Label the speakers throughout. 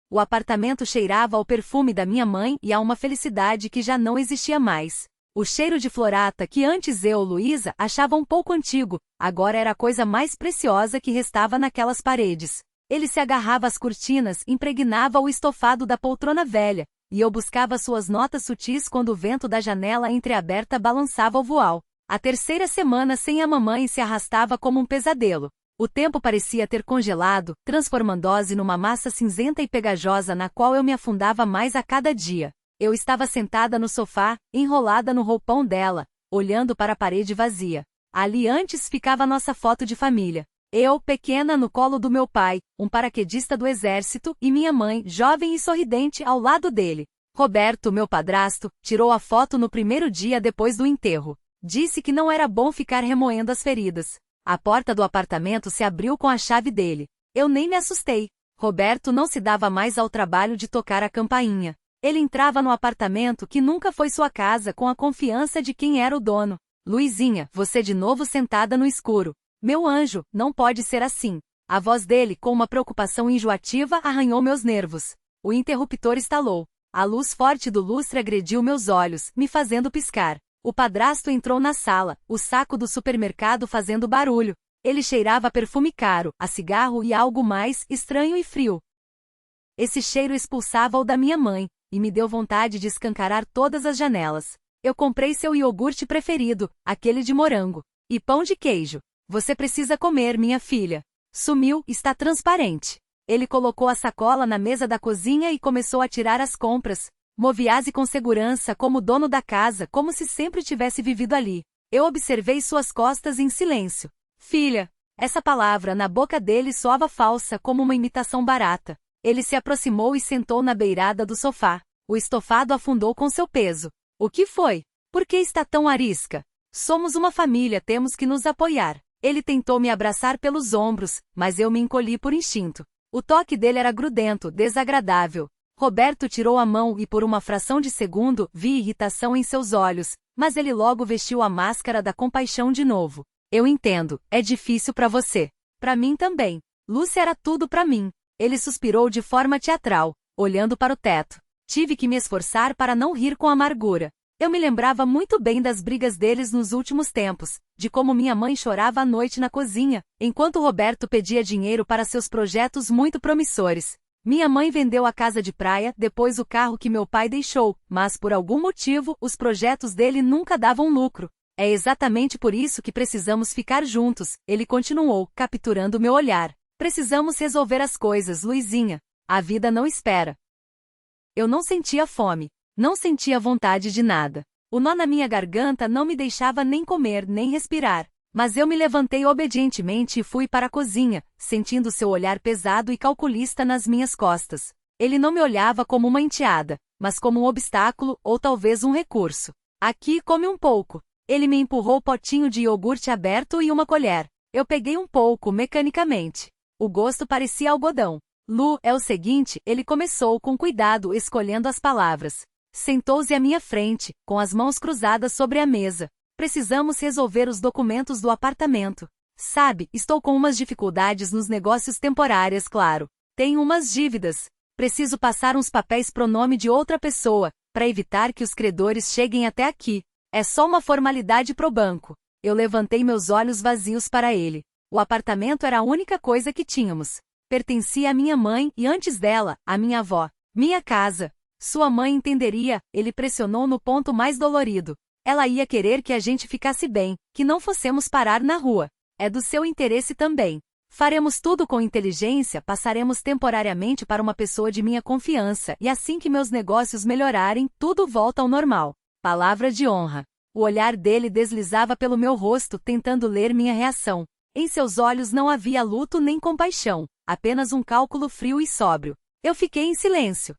Speaker 1: O apartamento cheirava ao perfume da minha mãe e a uma felicidade que já não existia mais. O cheiro de florata que antes eu, Luísa, achava um pouco antigo, agora era a coisa mais preciosa que restava naquelas paredes. Ele se agarrava às cortinas, impregnava o estofado da poltrona velha, e eu buscava suas notas sutis quando o vento da janela entreaberta balançava o voal. A terceira semana sem a mamãe se arrastava como um pesadelo. O tempo parecia ter congelado, transformando-se numa massa cinzenta e pegajosa na qual eu me afundava mais a cada dia. Eu estava sentada no sofá, enrolada no roupão dela, olhando para a parede vazia. Ali antes ficava nossa foto de família. Eu, pequena, no colo do meu pai, um paraquedista do exército, e minha mãe, jovem e sorridente, ao lado dele. Roberto, meu padrasto, tirou a foto no primeiro dia depois do enterro. Disse que não era bom ficar remoendo as feridas. A porta do apartamento se abriu com a chave dele. Eu nem me assustei. Roberto não se dava mais ao trabalho de tocar a campainha. Ele entrava no apartamento que nunca foi sua casa com a confiança de quem era o dono. Luizinha, você de novo sentada no escuro. Meu anjo, não pode ser assim. A voz dele, com uma preocupação enjoativa, arranhou meus nervos. O interruptor estalou. A luz forte do lustre agrediu meus olhos, me fazendo piscar. O padrasto entrou na sala, o saco do supermercado fazendo barulho. Ele cheirava a perfume caro, a cigarro e algo mais estranho e frio. Esse cheiro expulsava o da minha mãe, e me deu vontade de escancarar todas as janelas. Eu comprei seu iogurte preferido, aquele de morango, e pão de queijo. Você precisa comer, minha filha. Sumiu, está transparente. Ele colocou a sacola na mesa da cozinha e começou a tirar as compras. Movia-se com segurança como dono da casa, como se sempre tivesse vivido ali. Eu observei suas costas em silêncio. Filha. Essa palavra na boca dele soava falsa como uma imitação barata. Ele se aproximou e sentou na beirada do sofá. O estofado afundou com seu peso. O que foi? Por que está tão arisca? Somos uma família, temos que nos apoiar. Ele tentou me abraçar pelos ombros, mas eu me encolhi por instinto. O toque dele era grudento, desagradável. Roberto tirou a mão e por uma fração de segundo vi irritação em seus olhos, mas ele logo vestiu a máscara da compaixão de novo. Eu entendo, é difícil para você. Para mim também. Lúcia era tudo para mim. Ele suspirou de forma teatral, olhando para o teto. Tive que me esforçar para não rir com amargura. Eu me lembrava muito bem das brigas deles nos últimos tempos, de como minha mãe chorava à noite na cozinha, enquanto Roberto pedia dinheiro para seus projetos muito promissores. Minha mãe vendeu a casa de praia, depois o carro que meu pai deixou, mas por algum motivo, os projetos dele nunca davam lucro. É exatamente por isso que precisamos ficar juntos, ele continuou, capturando meu olhar. Precisamos resolver as coisas, Luizinha. A vida não espera. Eu não sentia fome. Não sentia vontade de nada. O nó na minha garganta não me deixava nem comer nem respirar. Mas eu me levantei obedientemente e fui para a cozinha, sentindo seu olhar pesado e calculista nas minhas costas. Ele não me olhava como uma enteada, mas como um obstáculo ou talvez um recurso. Aqui, come um pouco. Ele me empurrou o potinho de iogurte aberto e uma colher. Eu peguei um pouco, mecanicamente. O gosto parecia algodão. Lu, é o seguinte, ele começou com cuidado escolhendo as palavras. Sentou-se à minha frente, com as mãos cruzadas sobre a mesa. Precisamos resolver os documentos do apartamento. Sabe, estou com umas dificuldades nos negócios temporários, claro. Tenho umas dívidas. Preciso passar uns papéis pro nome de outra pessoa, para evitar que os credores cheguem até aqui. É só uma formalidade pro banco. Eu levantei meus olhos vazios para ele. O apartamento era a única coisa que tínhamos. Pertencia à minha mãe e antes dela, à minha avó. Minha casa. Sua mãe entenderia, ele pressionou no ponto mais dolorido. Ela ia querer que a gente ficasse bem, que não fossemos parar na rua. É do seu interesse também. Faremos tudo com inteligência, passaremos temporariamente para uma pessoa de minha confiança e assim que meus negócios melhorarem, tudo volta ao normal. Palavra de honra. O olhar dele deslizava pelo meu rosto tentando ler minha reação. Em seus olhos não havia luto nem compaixão, apenas um cálculo frio e sóbrio. Eu fiquei em silêncio.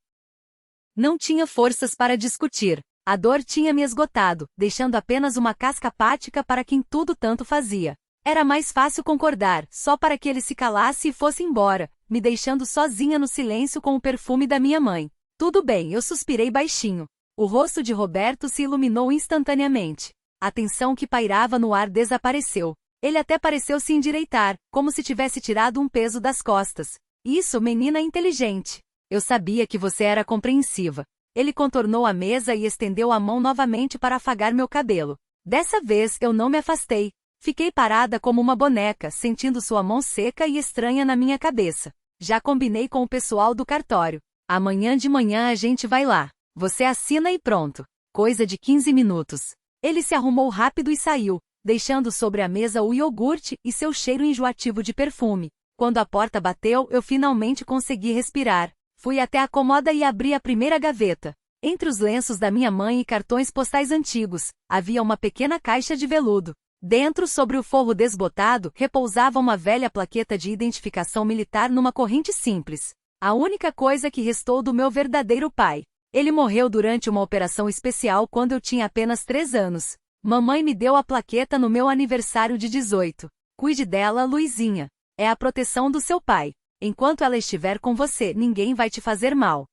Speaker 1: Não tinha forças para discutir. A dor tinha me esgotado, deixando apenas uma casca apática para quem tudo tanto fazia. Era mais fácil concordar, só para que ele se calasse e fosse embora, me deixando sozinha no silêncio com o perfume da minha mãe. Tudo bem, eu suspirei baixinho. O rosto de Roberto se iluminou instantaneamente. A tensão que pairava no ar desapareceu. Ele até pareceu se endireitar, como se tivesse tirado um peso das costas. Isso, menina inteligente. Eu sabia que você era compreensiva. Ele contornou a mesa e estendeu a mão novamente para afagar meu cabelo. Dessa vez eu não me afastei. Fiquei parada como uma boneca, sentindo sua mão seca e estranha na minha cabeça. Já combinei com o pessoal do cartório. Amanhã de manhã a gente vai lá. Você assina e pronto. Coisa de 15 minutos. Ele se arrumou rápido e saiu, deixando sobre a mesa o iogurte e seu cheiro enjoativo de perfume. Quando a porta bateu, eu finalmente consegui respirar. Fui até a cômoda e abri a primeira gaveta. Entre os lenços da minha mãe e cartões postais antigos, havia uma pequena caixa de veludo. Dentro, sobre o forro desbotado, repousava uma velha plaqueta de identificação militar numa corrente simples. A única coisa que restou do meu verdadeiro pai. Ele morreu durante uma operação especial quando eu tinha apenas 3 anos. Mamãe me deu a plaqueta no meu aniversário de 18. Cuide dela, Luizinha. É a proteção do seu pai. Enquanto ela estiver com você, ninguém vai te fazer mal.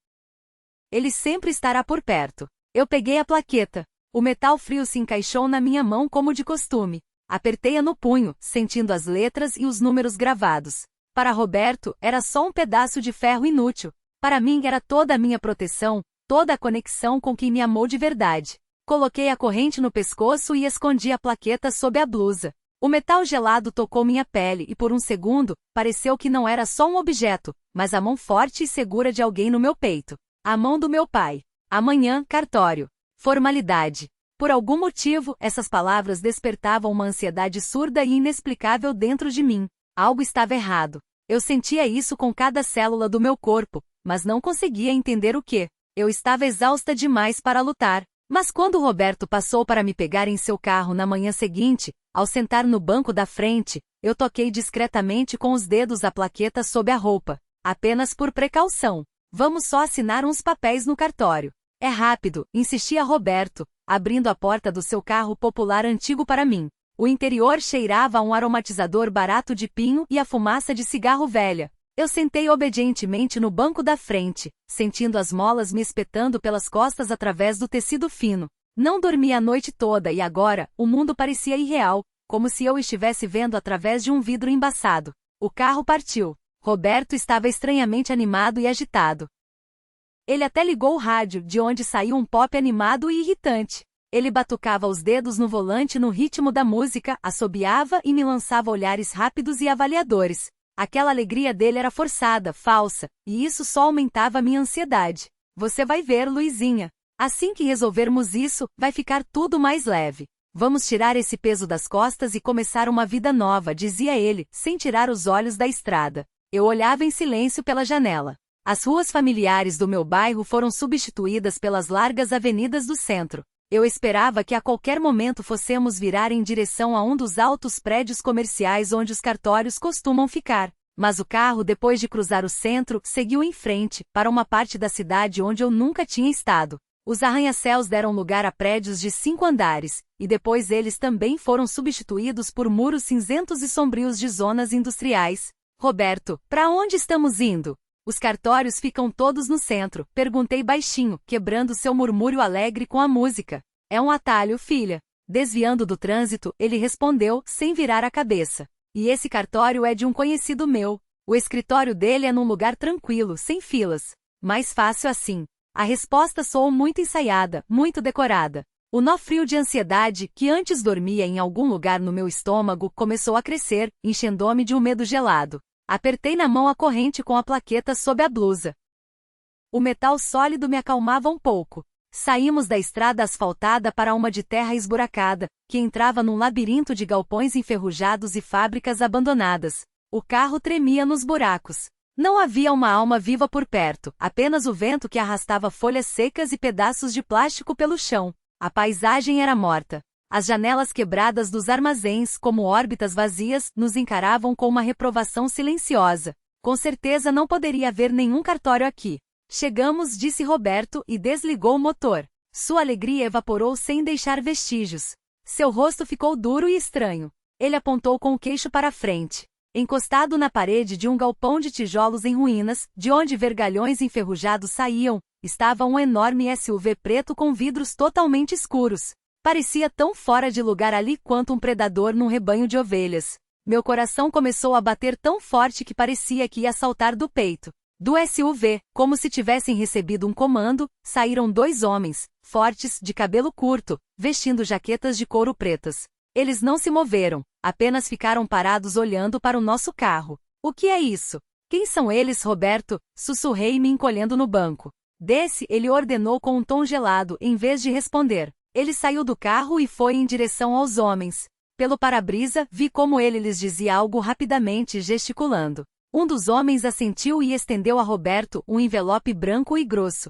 Speaker 1: Ele sempre estará por perto. Eu peguei a plaqueta. O metal frio se encaixou na minha mão como de costume. Apertei-a no punho, sentindo as letras e os números gravados. Para Roberto, era só um pedaço de ferro inútil. Para mim era toda a minha proteção, toda a conexão com quem me amou de verdade. Coloquei a corrente no pescoço e escondi a plaqueta sob a blusa. O metal gelado tocou minha pele e por um segundo, pareceu que não era só um objeto, mas a mão forte e segura de alguém no meu peito. A mão do meu pai. Amanhã, cartório. Formalidade. Por algum motivo, essas palavras despertavam uma ansiedade surda e inexplicável dentro de mim. Algo estava errado. Eu sentia isso com cada célula do meu corpo, mas não conseguia entender o que. Eu estava exausta demais para lutar. Mas quando Roberto passou para me pegar em seu carro na manhã seguinte, ao sentar no banco da frente, eu toquei discretamente com os dedos a plaqueta sob a roupa. Apenas por precaução. Vamos só assinar uns papéis no cartório. É rápido, insistia Roberto, abrindo a porta do seu carro popular antigo para mim. O interior cheirava a um aromatizador barato de pinho e a fumaça de cigarro velha. Eu sentei obedientemente no banco da frente, sentindo as molas me espetando pelas costas através do tecido fino. Não dormi a noite toda e agora, o mundo parecia irreal, como se eu estivesse vendo através de um vidro embaçado. O carro partiu. Roberto estava estranhamente animado e agitado. Ele até ligou o rádio, de onde saiu um pop animado e irritante. Ele batucava os dedos no volante no ritmo da música, assobiava e me lançava olhares rápidos e avaliadores. Aquela alegria dele era forçada, falsa, e isso só aumentava minha ansiedade. Você vai ver, Luizinha. Assim que resolvermos isso, vai ficar tudo mais leve. Vamos tirar esse peso das costas e começar uma vida nova, dizia ele, sem tirar os olhos da estrada. Eu olhava em silêncio pela janela. As ruas familiares do meu bairro foram substituídas pelas largas avenidas do centro. Eu esperava que a qualquer momento fossemos virar em direção a um dos altos prédios comerciais onde os cartórios costumam ficar. Mas o carro, depois de cruzar o centro, seguiu em frente, para uma parte da cidade onde eu nunca tinha estado. Os arranha-céus deram lugar a prédios de 5 andares, e depois eles também foram substituídos por muros cinzentos e sombrios de zonas industriais. Roberto, para onde estamos indo? Os cartórios ficam todos no centro, perguntei baixinho, quebrando seu murmúrio alegre com a música. É um atalho, filha. Desviando do trânsito, ele respondeu, sem virar a cabeça. E esse cartório é de um conhecido meu. O escritório dele é num lugar tranquilo, sem filas. Mais fácil assim. A resposta soou muito ensaiada, muito decorada. O nó frio de ansiedade, que antes dormia em algum lugar no meu estômago, começou a crescer, enchendo-me de um medo gelado. Apertei na mão a corrente com a plaqueta sob a blusa. O metal sólido me acalmava um pouco. Saímos da estrada asfaltada para uma de terra esburacada, que entrava num labirinto de galpões enferrujados e fábricas abandonadas. O carro tremia nos buracos. Não havia uma alma viva por perto, apenas o vento que arrastava folhas secas e pedaços de plástico pelo chão. A paisagem era morta. As janelas quebradas dos armazéns, como órbitas vazias, nos encaravam com uma reprovação silenciosa. Com certeza não poderia haver nenhum cartório aqui. Chegamos, disse Roberto, e desligou o motor. Sua alegria evaporou sem deixar vestígios. Seu rosto ficou duro e estranho. Ele apontou com o queixo para a frente. Encostado na parede de um galpão de tijolos em ruínas, de onde vergalhões enferrujados saíam, estava um enorme SUV preto com vidros totalmente escuros. Parecia tão fora de lugar ali quanto um predador num rebanho de ovelhas. Meu coração começou a bater tão forte que parecia que ia saltar do peito. Do SUV, como se tivessem recebido um comando, saíram 2 homens, fortes, de cabelo curto, vestindo jaquetas de couro pretas. Eles não se moveram, apenas ficaram parados olhando para o nosso carro. O que é isso? Quem são eles, Roberto? Sussurrei me encolhendo no banco. Desce, ele ordenou com um tom gelado, em vez de responder. Ele saiu do carro e foi em direção aos homens. Pelo para-brisa, vi como ele lhes dizia algo rapidamente, gesticulando. Um dos homens assentiu e estendeu a Roberto um envelope branco e grosso.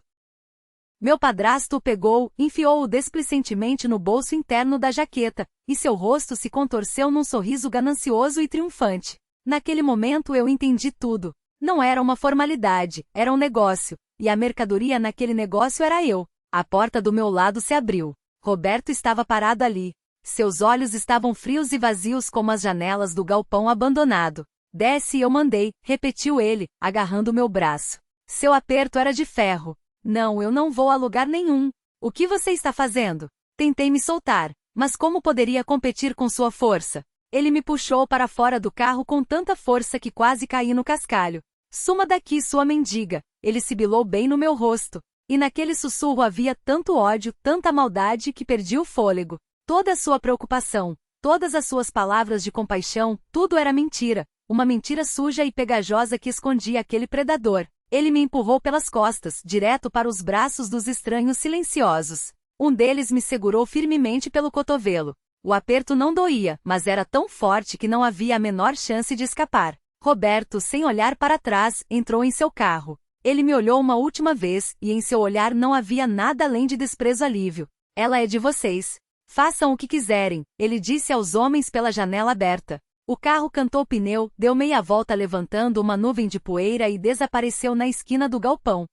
Speaker 1: Meu padrasto o pegou, enfiou-o desplicentemente no bolso interno da jaqueta, e seu rosto se contorceu num sorriso ganancioso e triunfante. Naquele momento eu entendi tudo. Não era uma formalidade, era um negócio, e a mercadoria naquele negócio era eu. A porta do meu lado se abriu. Roberto estava parado ali. Seus olhos estavam frios e vazios como as janelas do galpão abandonado. Desce, eu mandei, repetiu ele, agarrando meu braço. Seu aperto era de ferro. Não, eu não vou a lugar nenhum. O que você está fazendo? Tentei me soltar, mas como poderia competir com sua força? Ele me puxou para fora do carro com tanta força que quase caí no cascalho. Suma daqui, sua mendiga. Ele sibilou bem no meu rosto. E naquele sussurro havia tanto ódio, tanta maldade que perdi o fôlego. Toda a sua preocupação, todas as suas palavras de compaixão, tudo era mentira. Uma mentira suja e pegajosa que escondia aquele predador. Ele me empurrou pelas costas, direto para os braços dos estranhos silenciosos. Um deles me segurou firmemente pelo cotovelo. O aperto não doía, mas era tão forte que não havia a menor chance de escapar. Roberto, sem olhar para trás, entrou em seu carro. Ele me olhou uma última vez, e em seu olhar não havia nada além de desprezo e alívio. Ela é de vocês. Façam o que quiserem, ele disse aos homens pela janela aberta. O carro cantou o pneu, deu meia volta levantando uma nuvem de poeira e desapareceu na esquina do galpão.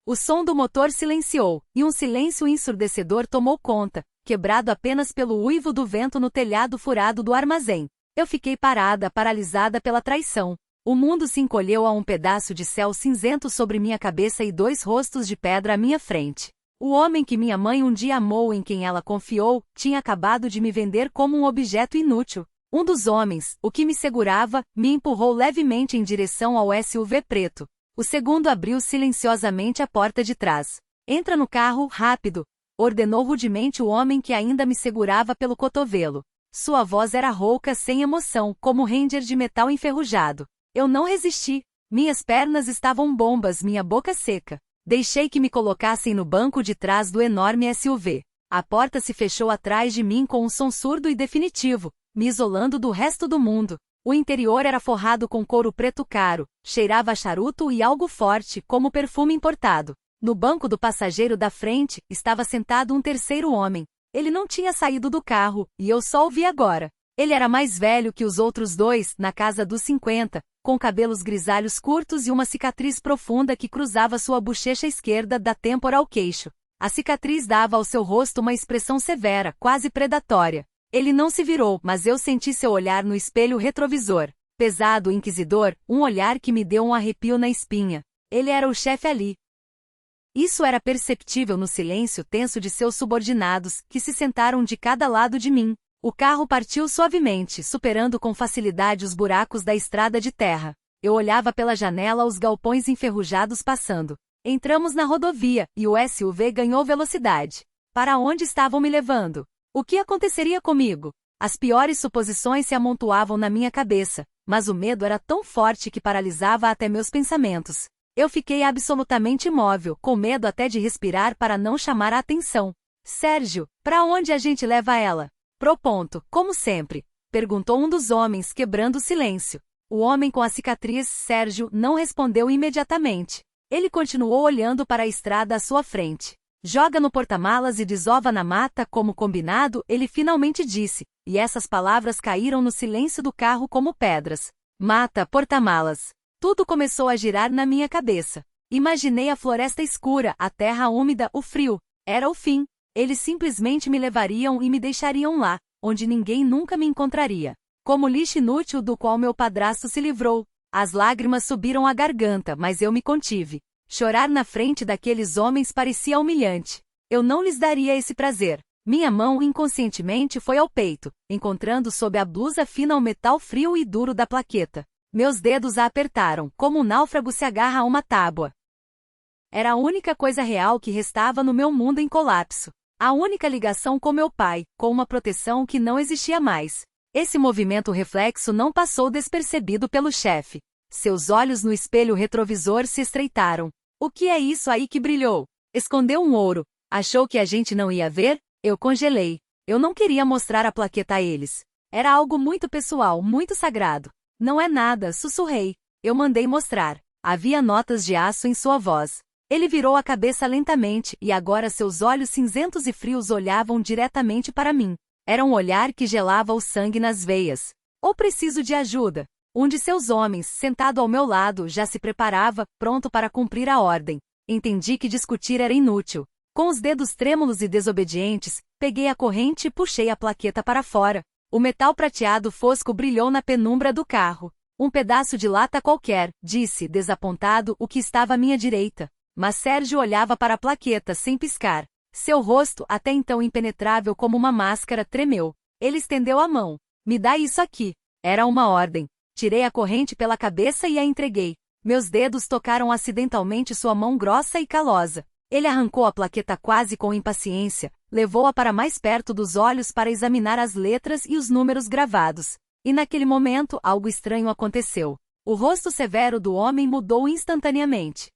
Speaker 1: O som do motor silenciou, e um silêncio ensurdecedor tomou conta, quebrado apenas pelo uivo do vento no telhado furado do armazém. Eu fiquei parada, paralisada pela traição. O mundo se encolheu a um pedaço de céu cinzento sobre minha cabeça e 2 rostos de pedra à minha frente. O homem que minha mãe um dia amou e em quem ela confiou, tinha acabado de me vender como um objeto inútil. Um dos homens, o que me segurava, me empurrou levemente em direção ao SUV preto. O segundo abriu silenciosamente a porta de trás. Entra no carro, rápido, ordenou rudemente o homem que ainda me segurava pelo cotovelo. Sua voz era rouca, sem emoção, como Ranger de metal enferrujado. Eu não resisti. Minhas pernas estavam bombas, minha boca seca. Deixei que me colocassem no banco de trás do enorme SUV. A porta se fechou atrás de mim com um som surdo e definitivo, me isolando do resto do mundo. O interior era forrado com couro preto caro, cheirava a charuto e algo forte, como perfume importado. No banco do passageiro da frente, estava sentado um terceiro homem. Ele não tinha saído do carro, e eu só o vi agora. Ele era mais velho que os outros 2, na casa dos 50, com cabelos grisalhos curtos e uma cicatriz profunda que cruzava sua bochecha esquerda da têmpora ao queixo. A cicatriz dava ao seu rosto uma expressão severa, quase predatória. Ele não se virou, mas eu senti seu olhar no espelho retrovisor. Pesado, inquisidor, um olhar que me deu um arrepio na espinha. Ele era o chefe ali. Isso era perceptível no silêncio tenso de seus subordinados, que se sentaram de cada lado de mim. O carro partiu suavemente, superando com facilidade os buracos da estrada de terra. Eu olhava pela janela os galpões enferrujados passando. Entramos na rodovia, e o SUV ganhou velocidade. Para onde estavam me levando? O que aconteceria comigo? As piores suposições se amontoavam na minha cabeça, mas o medo era tão forte que paralisava até meus pensamentos. Eu fiquei absolutamente imóvel, com medo até de respirar para não chamar a atenção. Sérgio, para onde a gente leva ela? Pro ponto, como sempre, perguntou um dos homens, quebrando o silêncio. O homem com a cicatriz, Sérgio, não respondeu imediatamente. Ele continuou olhando para a estrada à sua frente. Joga no porta-malas e desova na mata como combinado, ele finalmente disse, e essas palavras caíram no silêncio do carro como pedras. Mata, porta-malas. Tudo começou a girar na minha cabeça. Imaginei a floresta escura, a terra úmida, o frio. Era o fim. Eles simplesmente me levariam e me deixariam lá, onde ninguém nunca me encontraria. Como lixo inútil do qual meu padrasto se livrou. As lágrimas subiram à garganta, mas eu me contive. Chorar na frente daqueles homens parecia humilhante. Eu não lhes daria esse prazer. Minha mão inconscientemente foi ao peito, encontrando sob a blusa fina o metal frio e duro da plaqueta. Meus dedos a apertaram, como um náufrago se agarra a uma tábua. Era a única coisa real que restava no meu mundo em colapso. A única ligação com meu pai, com uma proteção que não existia mais. Esse movimento reflexo não passou despercebido pelo chefe. Seus olhos no espelho retrovisor se estreitaram. O que é isso aí que brilhou? Escondeu um ouro. Achou que a gente não ia ver? Eu congelei. Eu não queria mostrar a plaqueta a eles. Era algo muito pessoal, muito sagrado. Não é nada, sussurrei. Eu mandei mostrar. Havia notas de aço em sua voz. Ele virou a cabeça lentamente e agora seus olhos cinzentos e frios olhavam diretamente para mim. Era um olhar que gelava o sangue nas veias. Ou preciso de ajuda? Um de seus homens, sentado ao meu lado, já se preparava, pronto para cumprir a ordem. Entendi que discutir era inútil. Com os dedos trêmulos e desobedientes, peguei a corrente e puxei a plaqueta para fora. O metal prateado fosco brilhou na penumbra do carro. Um pedaço de lata qualquer, disse, desapontado, o que estava à minha direita. Mas Sérgio olhava para a plaqueta sem piscar. Seu rosto, até então impenetrável como uma máscara, tremeu. Ele estendeu a mão. Me dá isso aqui. Era uma ordem. Tirei a corrente pela cabeça e a entreguei. Meus dedos tocaram acidentalmente sua mão grossa e calosa. Ele arrancou a plaqueta quase com impaciência, levou-a para mais perto dos olhos para examinar as letras e os números gravados. E naquele momento, algo estranho aconteceu. O rosto severo do homem mudou instantaneamente.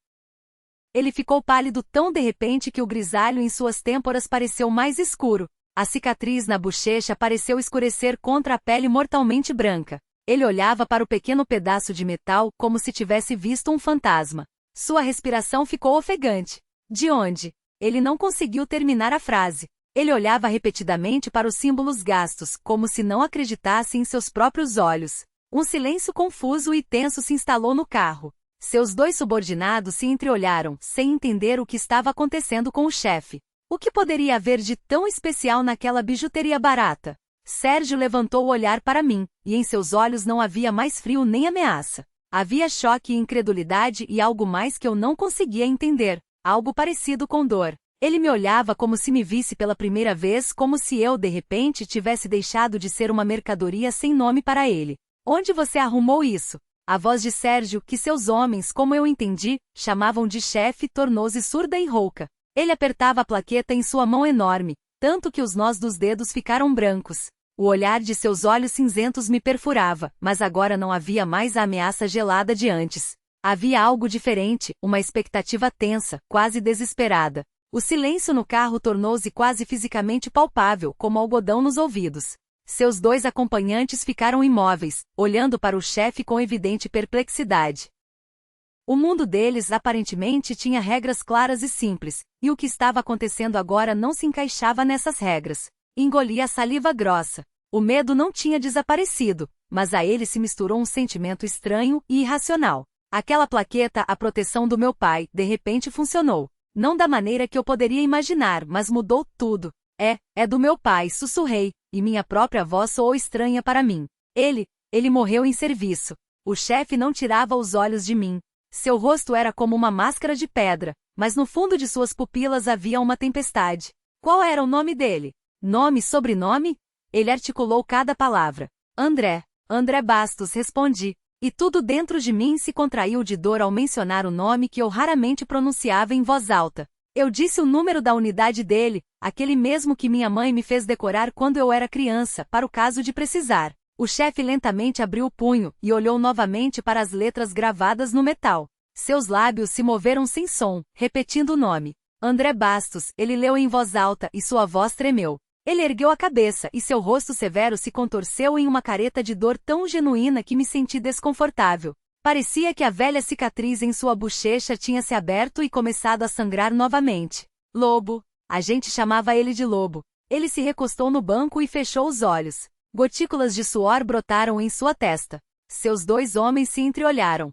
Speaker 1: Ele ficou pálido tão de repente que o grisalho em suas têmporas pareceu mais escuro. A cicatriz na bochecha pareceu escurecer contra a pele mortalmente branca. Ele olhava para o pequeno pedaço de metal como se tivesse visto um fantasma. Sua respiração ficou ofegante. De onde? Ele não conseguiu terminar a frase. Ele olhava repetidamente para os símbolos gastos, como se não acreditasse em seus próprios olhos. Um silêncio confuso e tenso se instalou no carro. Seus dois subordinados se entreolharam, sem entender o que estava acontecendo com o chefe. O que poderia haver de tão especial naquela bijuteria barata? Sérgio levantou o olhar para mim, e em seus olhos não havia mais frio nem ameaça. Havia choque e incredulidade e algo mais que eu não conseguia entender. Algo parecido com dor. Ele me olhava como se me visse pela primeira vez, como se eu, de repente, tivesse deixado de ser uma mercadoria sem nome para ele. Onde você arrumou isso? A voz de Sérgio, que seus homens, como eu entendi, chamavam de chefe, tornou-se surda e rouca. Ele apertava a plaqueta em sua mão enorme, tanto que os nós dos dedos ficaram brancos. O olhar de seus olhos cinzentos me perfurava, mas agora não havia mais a ameaça gelada de antes. Havia algo diferente, uma expectativa tensa, quase desesperada. O silêncio no carro tornou-se quase fisicamente palpável, como algodão nos ouvidos. Seus dois acompanhantes ficaram imóveis, olhando para o chefe com evidente perplexidade. O mundo deles aparentemente tinha regras claras e simples, e o que estava acontecendo agora não se encaixava nessas regras. Engoli a saliva grossa. O medo não tinha desaparecido, mas a ele se misturou um sentimento estranho e irracional. Aquela plaqueta, a proteção do meu pai, de repente funcionou. Não da maneira que eu poderia imaginar, mas mudou tudo. É do meu pai, sussurrei, e minha própria voz soou estranha para mim. Ele morreu em serviço. O chefe não tirava os olhos de mim. Seu rosto era como uma máscara de pedra, mas no fundo de suas pupilas havia uma tempestade. Qual era o nome dele? Nome, sobrenome? Ele articulou cada palavra. André Bastos, respondi. E tudo dentro de mim se contraiu de dor ao mencionar o nome que eu raramente pronunciava em voz alta. Eu disse o número da unidade dele, aquele mesmo que minha mãe me fez decorar quando eu era criança, para o caso de precisar. O chefe lentamente abriu o punho e olhou novamente para as letras gravadas no metal. Seus lábios se moveram sem som, repetindo o nome. André Bastos, ele leu em voz alta e sua voz tremeu. Ele ergueu a cabeça e seu rosto severo se contorceu em uma careta de dor tão genuína que me senti desconfortável. Parecia que a velha cicatriz em sua bochecha tinha se aberto e começado a sangrar novamente. Lobo. A gente chamava ele de Lobo. Ele se recostou no banco e fechou os olhos. Gotículas de suor brotaram em sua testa. Seus dois homens se entreolharam.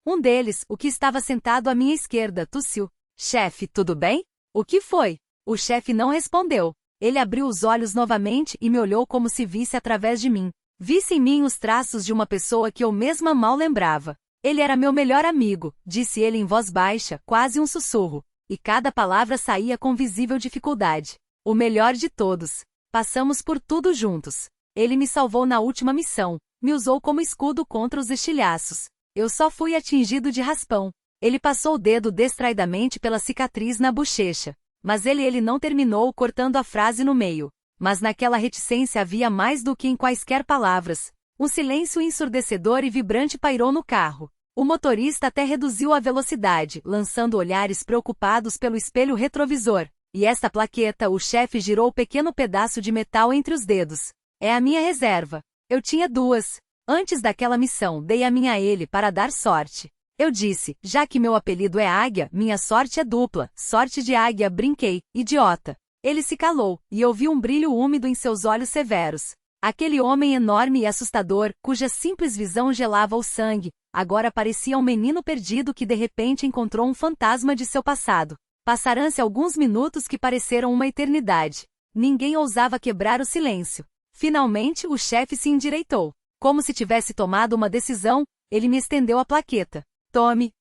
Speaker 1: Um deles, o que estava sentado à minha esquerda, tossiu. Chefe, tudo bem? O que foi? O chefe não respondeu. Ele abriu os olhos novamente e me olhou como se visse através de mim. Visse em mim os traços de uma pessoa que eu mesma mal lembrava. Ele era meu melhor amigo, disse ele em voz baixa, quase um sussurro. E cada palavra saía com visível dificuldade. O melhor de todos. Passamos por tudo juntos. Ele me salvou na última missão. Me usou como escudo contra os estilhaços. Eu só fui atingido de raspão. Ele passou o dedo distraidamente pela cicatriz na bochecha. Mas ele não terminou cortando a frase no meio. Mas naquela reticência havia mais do que em quaisquer palavras. Um silêncio ensurdecedor e vibrante pairou no carro. O motorista até reduziu a velocidade, lançando olhares preocupados pelo espelho retrovisor. E esta plaqueta, o chefe girou o pequeno pedaço de metal entre os dedos. É a minha reserva. Eu tinha duas. Antes daquela missão, dei a minha a ele para dar sorte. Eu disse, já que meu apelido é Águia, minha sorte é dupla, sorte de águia, brinquei, idiota. Ele se calou, e eu vi um brilho úmido em seus olhos severos. Aquele homem enorme e assustador, cuja simples visão gelava o sangue, agora parecia um menino perdido que de repente encontrou um fantasma de seu passado. Passaram-se alguns minutos que pareceram uma eternidade. Ninguém ousava quebrar o silêncio. Finalmente, o chefe se endireitou. Como se tivesse tomado uma decisão, ele me estendeu a plaqueta. Tome.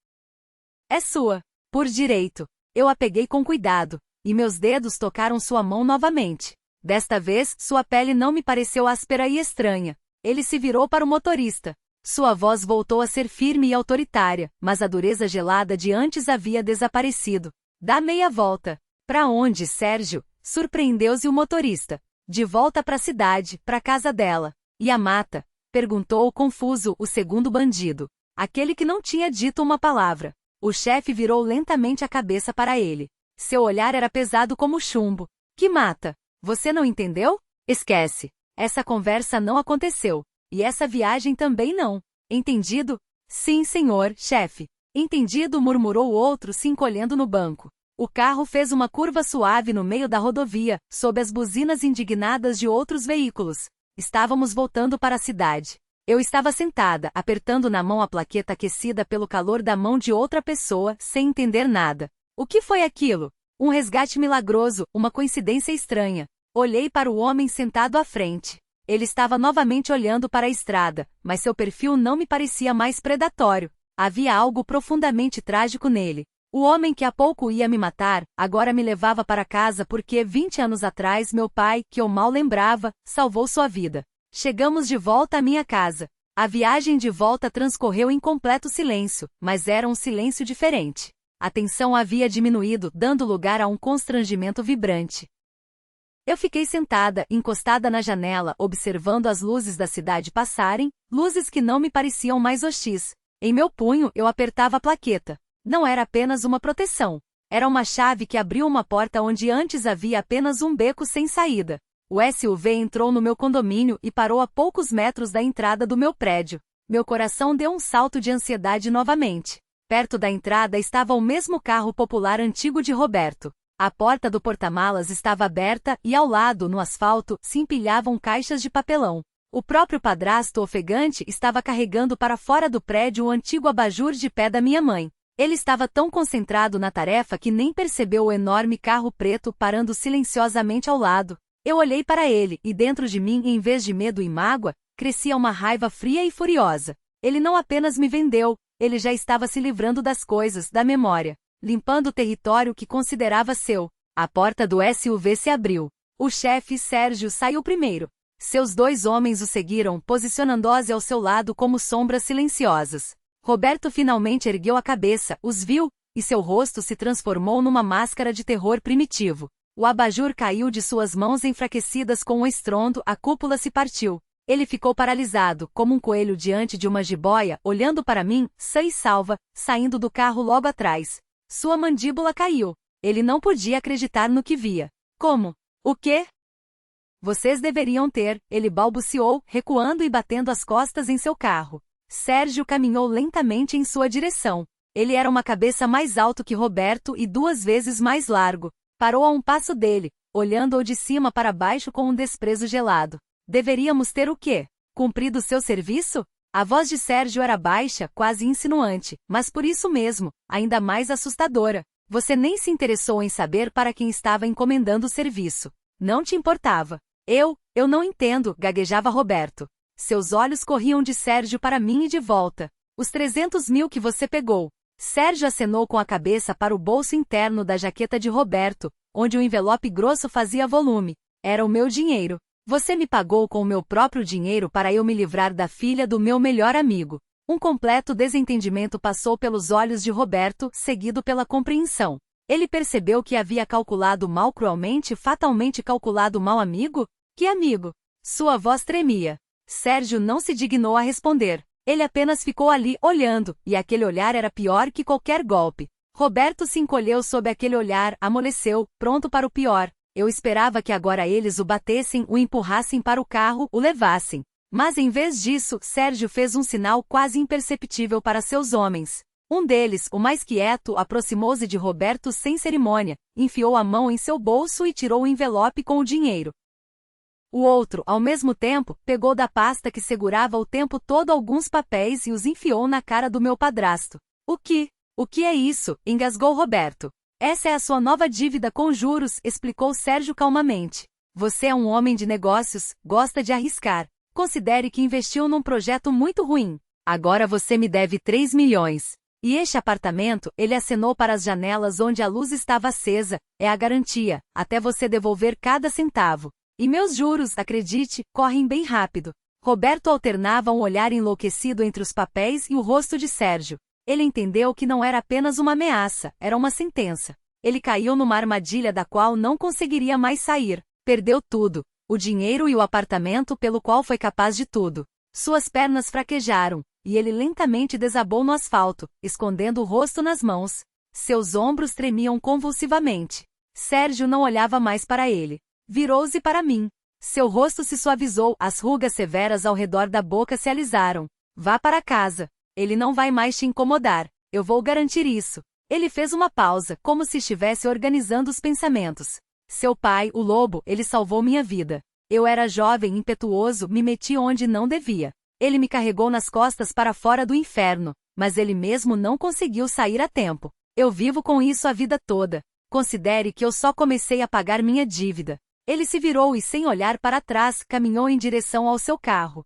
Speaker 1: É sua. Por direito. Eu a peguei com cuidado, e meus dedos tocaram sua mão novamente. Desta vez, sua pele não me pareceu áspera e estranha. Ele se virou para o motorista. Sua voz voltou a ser firme e autoritária, mas a dureza gelada de antes havia desaparecido. Dá meia volta. Pra onde, Sérgio? Surpreendeu-se o motorista. De volta para a cidade, para a casa dela. E a mata? Perguntou confuso o segundo bandido. Aquele que não tinha dito uma palavra. O chefe virou lentamente a cabeça para ele. Seu olhar era pesado como chumbo. Que mata? Você não entendeu? Esquece. Essa conversa não aconteceu. E essa viagem também não. Entendido? Sim, senhor, chefe. Entendido, murmurou o outro se encolhendo no banco. O carro fez uma curva suave no meio da rodovia, sob as buzinas indignadas de outros veículos. Estávamos voltando para a cidade. Eu estava sentada, apertando na mão a plaqueta aquecida pelo calor da mão de outra pessoa, sem entender nada. O que foi aquilo? Um resgate milagroso, uma coincidência estranha. Olhei para o homem sentado à frente. Ele estava novamente olhando para a estrada, mas seu perfil não me parecia mais predatório. Havia algo profundamente trágico nele. O homem que há pouco ia me matar, agora me levava para casa porque 20 anos atrás meu pai, que eu mal lembrava, salvou sua vida. Chegamos de volta à minha casa. A viagem de volta transcorreu em completo silêncio, mas era um silêncio diferente. A tensão havia diminuído, dando lugar a um constrangimento vibrante. Eu fiquei sentada, encostada na janela, observando as luzes da cidade passarem, luzes que não me pareciam mais hostis. Em meu punho eu apertava a plaqueta. Não era apenas uma proteção. Era uma chave que abriu uma porta onde antes havia apenas um beco sem saída. O SUV entrou no meu condomínio e parou a poucos metros da entrada do meu prédio. Meu coração deu um salto de ansiedade novamente. Perto da entrada estava o mesmo carro popular antigo de Roberto. A porta do porta-malas estava aberta e ao lado, no asfalto, se empilhavam caixas de papelão. O próprio padrasto ofegante estava carregando para fora do prédio o antigo abajur de pé da minha mãe. Ele estava tão concentrado na tarefa que nem percebeu o enorme carro preto parando silenciosamente ao lado. Eu olhei para ele, e dentro de mim, em vez de medo e mágoa, crescia uma raiva fria e furiosa. Ele não apenas me vendeu, ele já estava se livrando das coisas, da memória, limpando o território que considerava seu. A porta do SUV se abriu. O chefe, Sérgio, saiu primeiro. Seus 2 homens o seguiram, posicionando-se ao seu lado como sombras silenciosas. Roberto finalmente ergueu a cabeça, os viu, e seu rosto se transformou numa máscara de terror primitivo. O abajur caiu de suas mãos enfraquecidas com um estrondo, a cúpula se partiu. Ele ficou paralisado, como um coelho diante de uma jiboia, olhando para mim, sã e salva, saindo do carro logo atrás. Sua mandíbula caiu. Ele não podia acreditar no que via. Como? O quê? Vocês deveriam ter, ele balbuciou, recuando e batendo as costas em seu carro. Sérgio caminhou lentamente em sua direção. Ele era uma cabeça mais alto que Roberto e 2 vezes mais largo. Parou a um passo dele, olhando-o de cima para baixo com um desprezo gelado. Deveríamos ter o quê? Cumprido seu serviço? A voz de Sérgio era baixa, quase insinuante, mas por isso mesmo, ainda mais assustadora. Você nem se interessou em saber para quem estava encomendando o serviço. Não te importava. Eu não entendo, gaguejava Roberto. Seus olhos corriam de Sérgio para mim e de volta. Os 300 mil que você pegou. Sérgio acenou com a cabeça para o bolso interno da jaqueta de Roberto, onde o envelope grosso fazia volume. Era o meu dinheiro. Você me pagou com o meu próprio dinheiro para eu me livrar da filha do meu melhor amigo. Um completo desentendimento passou pelos olhos de Roberto, seguido pela compreensão. Ele percebeu que havia calculado mal cruelmente, fatalmente calculado mal amigo? Que amigo? Sua voz tremia. Sérgio não se dignou a responder. Ele apenas ficou ali, olhando, e aquele olhar era pior que qualquer golpe. Roberto se encolheu sob aquele olhar, amoleceu, pronto para o pior. Eu esperava que agora eles o batessem, o empurrassem para o carro, o levassem. Mas em vez disso, Sérgio fez um sinal quase imperceptível para seus homens. Um deles, o mais quieto, aproximou-se de Roberto sem cerimônia, enfiou a mão em seu bolso e tirou o envelope com o dinheiro. O outro, ao mesmo tempo, pegou da pasta que segurava o tempo todo alguns papéis e os enfiou na cara do meu padrasto. O que é isso? Engasgou Roberto. Essa é a sua nova dívida com juros, explicou Sérgio calmamente. Você é um homem de negócios, gosta de arriscar. Considere que investiu num projeto muito ruim. Agora você me deve 3 milhões. E este apartamento, ele acenou para as janelas onde a luz estava acesa, é a garantia, até você devolver cada centavo. E meus juros, acredite, correm bem rápido. Roberto alternava um olhar enlouquecido entre os papéis e o rosto de Sérgio. Ele entendeu que não era apenas uma ameaça, era uma sentença. Ele caiu numa armadilha da qual não conseguiria mais sair. Perdeu tudo, o dinheiro e o apartamento pelo qual foi capaz de tudo. Suas pernas fraquejaram, e ele lentamente desabou no asfalto, escondendo o rosto nas mãos. Seus ombros tremiam convulsivamente. Sérgio não olhava mais para ele. Virou-se para mim. Seu rosto se suavizou, as rugas severas ao redor da boca se alisaram. Vá para casa. Ele não vai mais te incomodar. Eu vou garantir isso. Ele fez uma pausa, como se estivesse organizando os pensamentos. Seu pai, o lobo, ele salvou minha vida. Eu era jovem, impetuoso, me meti onde não devia. Ele me carregou nas costas para fora do inferno, mas ele mesmo não conseguiu sair a tempo. Eu vivo com isso a vida toda. Considere que eu só comecei a pagar minha dívida. Ele se virou e, sem olhar para trás, caminhou em direção ao seu carro.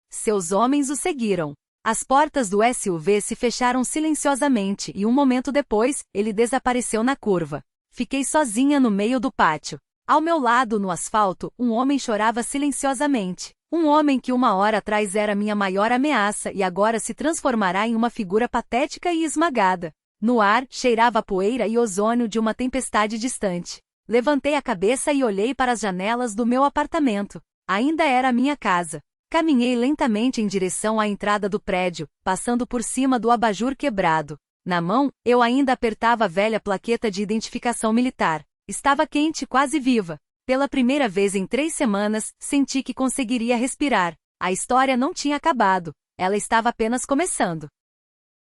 Speaker 1: Seus homens o seguiram. As portas do SUV se fecharam silenciosamente e um momento depois, ele desapareceu na curva. Fiquei sozinha no meio do pátio. Ao meu lado, no asfalto, um homem chorava silenciosamente. Um homem que uma hora atrás era minha maior ameaça e agora se transformará em uma figura patética e esmagada. No ar, cheirava a poeira e ozônio de uma tempestade distante. Levantei a cabeça e olhei para as janelas do meu apartamento. Ainda era a minha casa. Caminhei lentamente em direção à entrada do prédio, passando por cima do abajur quebrado. Na mão, eu ainda apertava a velha plaqueta de identificação militar. Estava quente, quase viva. Pela primeira vez em 3 semanas, senti que conseguiria respirar. A história não tinha acabado. Ela estava apenas começando.